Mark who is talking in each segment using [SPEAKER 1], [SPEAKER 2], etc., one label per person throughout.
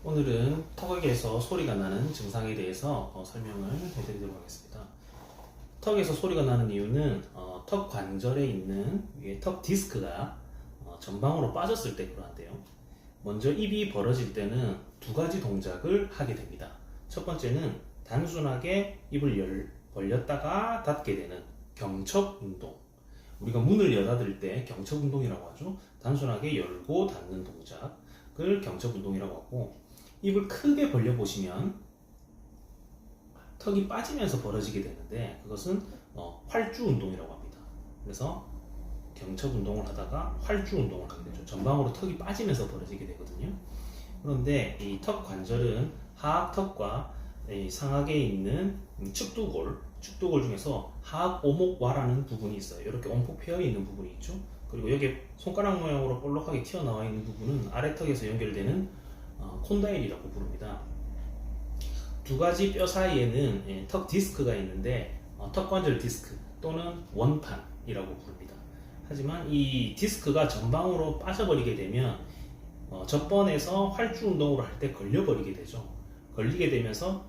[SPEAKER 1] 오늘은 턱에서 소리가 나는 증상에 대해서 설명을 해드리도록 하겠습니다. 턱에서 소리가 나는 이유는 턱 관절에 있는 위에 턱 디스크가 전방으로 빠졌을 때 그러한데요. 먼저 입이 벌어질 때는 두 가지 동작을 하게 됩니다. 첫 번째는 단순하게 입을 벌렸다가 닫게 되는 경첩 운동. 우리가 문을 여닫을 때 경첩 운동이라고 하죠. 단순하게 열고 닫는 동작을 경첩 운동이라고 하고, 입을 크게 벌려 보시면 턱이 빠지면서 벌어지게 되는데 그것은 활주 운동이라고 합니다. 그래서 경첩 운동을 하다가 활주 운동을 하게 되죠. 전방으로 턱이 빠지면서 벌어지게 되거든요. 그런데 이 턱 관절은 하악턱과 상악에 있는 축두골 중에서 하악 오목와라는 부분이 있어요. 이렇게 온폭 패여 있는 부분이 있죠. 그리고 여기 손가락 모양으로 볼록하게 튀어나와 있는 부분은 아래턱에서 연결되는 콘다일이라고 부릅니다. 두 가지 뼈 사이에는 턱 디스크가 있는데 턱 관절 디스크 또는 원판이라고 부릅니다. 하지만 이 디스크가 전방으로 빠져버리게 되면 접번에서 활주 운동으로 할 때 걸려버리게 되죠. 걸리게 되면서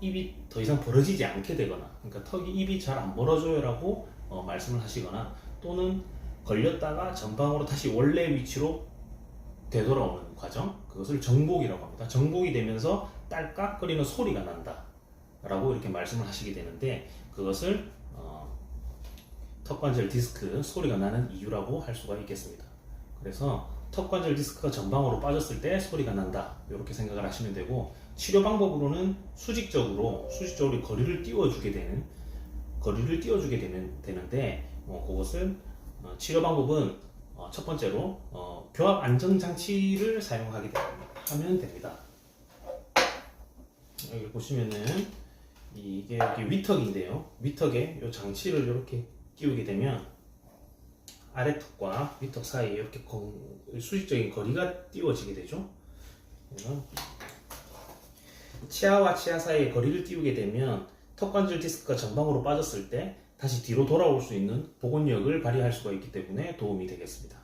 [SPEAKER 1] 입이 더 이상 벌어지지 않게 되거나, 그러니까 턱이 입이 잘 안 벌어져요 라고 말씀을 하시거나, 또는 걸렸다가 전방으로 다시 원래 위치로 되돌아오는 과정, 그것을 정복이라고 합니다. 정복이 되면서 딸깍거리는 소리가 난다 라고 이렇게 말씀을 하시게 되는데, 그것을 턱관절 디스크 소리가 나는 이유라고 할 수가 있겠습니다. 그래서 턱관절 디스크가 전방으로 빠졌을 때 소리가 난다, 이렇게 생각을 하시면 되고, 치료 방법으로는 수직적으로 거리를 띄워주게 되는데, 그것을 치료 방법은 첫 번째로 교합 안정 장치를 사용하게 하면 됩니다. 여기 보시면은 이게 여기 위턱인데요. 위턱에 이 장치를 이렇게 끼우게 되면 아래턱과 위턱 사이에 이렇게 수직적인 거리가 띄워지게 되죠. 치아와 치아 사이에 거리를 띄우게 되면 턱관절 디스크가 전방으로 빠졌을 때 다시 뒤로 돌아올 수 있는 복원력을 발휘할 수가 있기 때문에 도움이 되겠습니다.